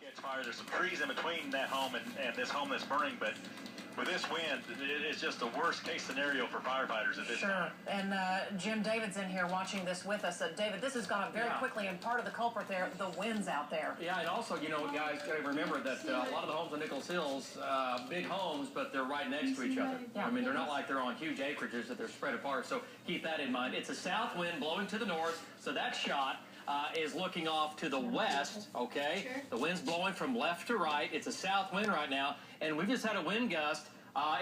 Catch fire. There's some trees in between that home and this home that's burning, but with this wind, it is just the worst case scenario for firefighters at this time. And Jim David's in here watching this with us. David, this has gone up very quickly, and part of the culprit there, the winds out there. Yeah, and also, you know, guys, got to remember that a lot of the homes in Nichols Hills, big homes, but they're right next to each other. Yeah. I mean, they're not like they're on huge acreages that they're spread apart, so keep that in mind. It's a south wind blowing to the north, so that shot is looking off to the west, okay? Sure. The wind's blowing from left to right. It's a south wind right now, and we've just had a wind gust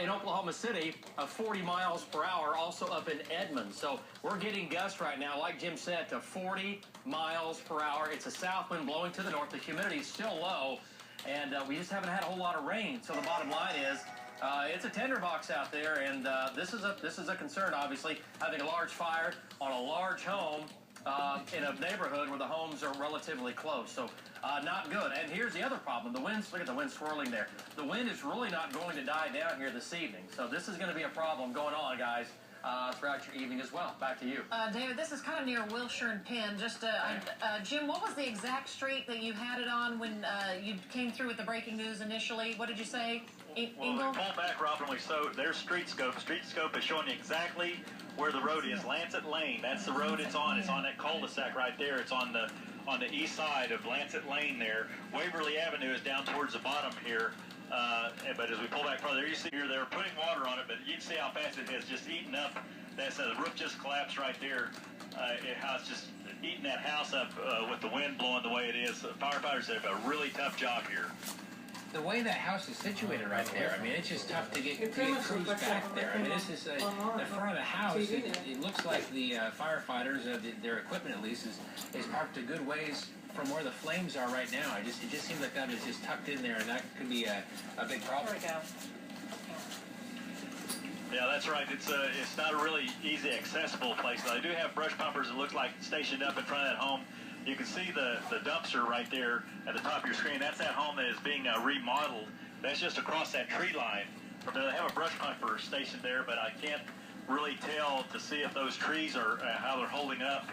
in Oklahoma City of 40 miles per hour, also up in Edmond. So we're getting gusts right now, like Jim said, to 40 miles per hour. It's a south wind blowing to the north. The humidity is still low, and we just haven't had a whole lot of rain. So the bottom line is, it's a tinderbox out there, and this is a concern, obviously, having a large fire on a large home in a neighborhood where the homes are relatively close. So not good. And here's the other problem. The winds, look at the wind swirling there. The wind is really not going to die down here this evening. So this is going to be a problem going on, guys, throughout your evening as well. Back to you. David, this is kind of near Wilshire and Penn. Just, Jim, what was the exact street that you had it on when you came through with the breaking news initially? What did you say? Well, we pulled back, Robin. There's Street Scope. Street Scope is showing you exactly where the road is. Lancet Lane. That's the road it's on. It's on that cul-de-sac right there. It's on the east side of Lancet Lane there. Waverly Avenue is down towards the bottom here. But as we pull back further, you see here they're putting water on it, but you can see how fast it has just eaten up. The roof just collapsed right there. It's just eating that house up with the wind blowing the way it is. Firefighters have a really tough job here. The way that house is situated right there, I mean, it's just tough to get crews back there. I mean, this is the front of the house. It looks like the firefighters, their equipment at least, is parked a good ways from where the flames are right now. It just seems like that is just tucked in there, and that could be a big problem. There we go. Yeah, that's right. It's not a really easy accessible place. They do have brush pumpers, it looks like, stationed up in front of that home. You can see the dumpster right there at the top of your screen. That's that home that is being remodeled. That's just across that tree line. They have a brush pumper stationed there, but I can't really tell to see if those trees are how they're holding up.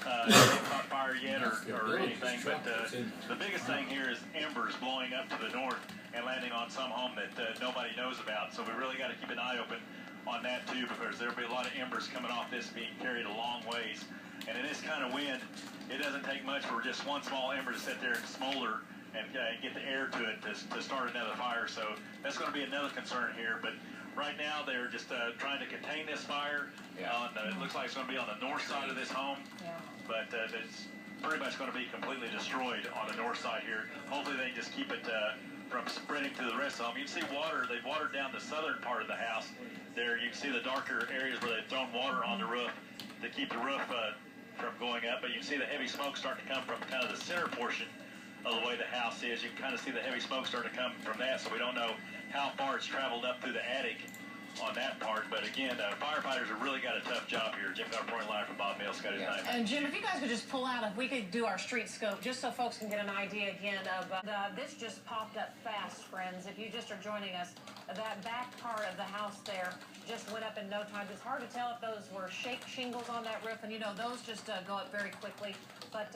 They haven't caught fire yet or anything. But the biggest thing here is embers blowing up to the north and landing on some home that nobody knows about. So we really got to keep an eye open on that too, because there'll be a lot of embers coming off this being carried a long ways. And in this kind of wind, it doesn't take much for just one small ember to sit there and smolder and get the air to it to start another fire. So that's going to be another concern here. But right now, they're just trying to contain this fire. Yeah. It looks like it's going to be on the north side of this home. Yeah. But it's pretty much going to be completely destroyed on the north side here. Hopefully, they just keep it from spreading to the rest of the home. You can see water. They've watered down the southern part of the house. There, you can see the darker areas where they've thrown water on the roof to keep the roof from going up, but you can see the heavy smoke starting to come from kind of the center portion of the way the house is. You can kind of see the heavy smoke starting to come from that, so we don't know how far it's traveled up through the attic on that part. But again, firefighters have really got a tough job here. Jim got reporting live from Bob Mills, Scotty Knight. And Jim, if you guys could just pull out, if we could do our street scope, just so folks can get an idea again of this just popped up fast, friends. If you just are joining us, that back part of the house there just went up in no time. It's hard to tell if those were shingles on that roof, and you know those just go up very quickly. But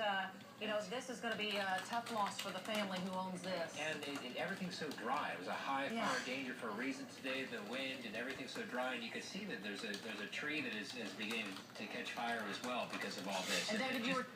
you know, this is going to be a tough loss for the family who owns this. And everything's so dry. It was a high fire danger for a reason today. The wind and everything's so dry, and you can see that there's a tree that is beginning to catch fire as well because of all this. And David, you were.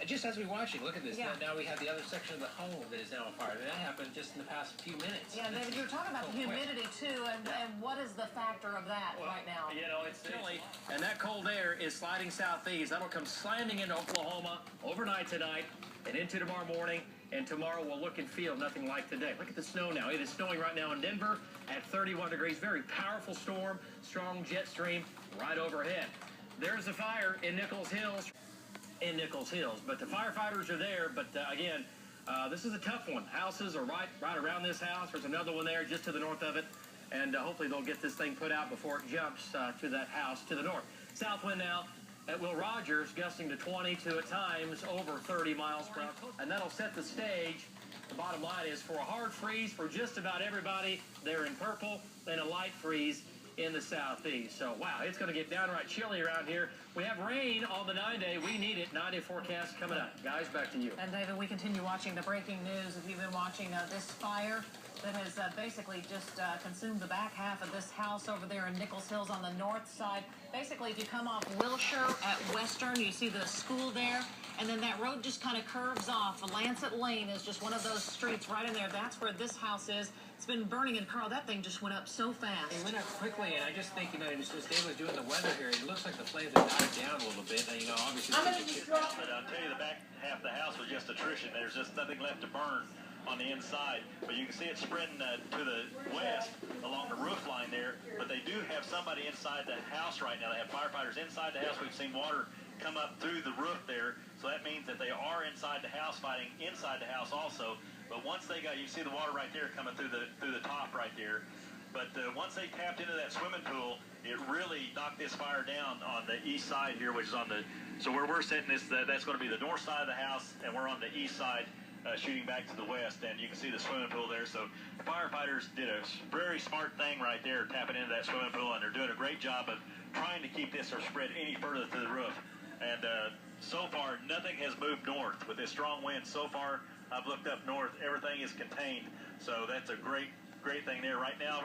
Just as we're watching, look at this. Yeah. Now we have the other section of the home that is now on fire. That happened just in the past few minutes. Yeah, David, you were talking about the humidity too, and what is the factor of that right now? You know, it's chilly, and that cold air is sliding southeast. That'll come slamming into Oklahoma overnight tonight and into tomorrow morning, and tomorrow will look and feel nothing like today. Look at the snow now. It is snowing right now in Denver at 31 degrees. Very powerful storm, strong jet stream right overhead. There's a fire in Nichols Hills. But the firefighters are there. But again, this is a tough one. Houses are right around this house. There's another one there just to the north of it, and hopefully they'll get this thing put out before it jumps to that house to the north. South wind now at Will Rogers, gusting to 20 to at times over 30 miles per hour, and that'll set the stage. The bottom line is for a hard freeze for just about everybody. They're in purple, then a light freeze in the southeast. So, wow, it's going to get downright chilly around here. We have rain on the 9-day. We need it. 9-day forecast coming up. Guys, back to you. And David, we continue watching the breaking news. If you've been watching this fire that has basically just consumed the back half of this house over there in Nichols Hills on the north side. Basically, if you come off Wilshire at Western, you see the school there, and then that road just kind of curves off. Lancet Lane is just one of those streets right in there. That's where this house is. It's been burning, and Carl, that thing just went up so fast. It went up quickly, and I just think, you know, as Dave was doing the weather here, it looks like the flames have died down a little bit. And, you know, obviously, but I'll tell you, the back half of the house was just attrition. There's just nothing left to burn on the inside, but you can see it spreading to the west along the roof line there. But they do have somebody inside the house right now. They have firefighters inside the house. We've seen water come up through the roof there, so that means that they are inside the house fighting inside the house also. But once they got, you see the water right there coming through the top right there. But once they tapped into that swimming pool, it really knocked this fire down on the east side here, which is on the, so where we're sitting, that's going to be the north side of the house, and we're on the east side. Shooting back to the west, and you can see the swimming pool there. So the firefighters did a very smart thing right there, tapping into that swimming pool, and they're doing a great job of trying to keep this or spread any further to the roof. And so far, nothing has moved north with this strong wind. So far, I've looked up north, everything is contained. So that's a great thing there. Right now, we're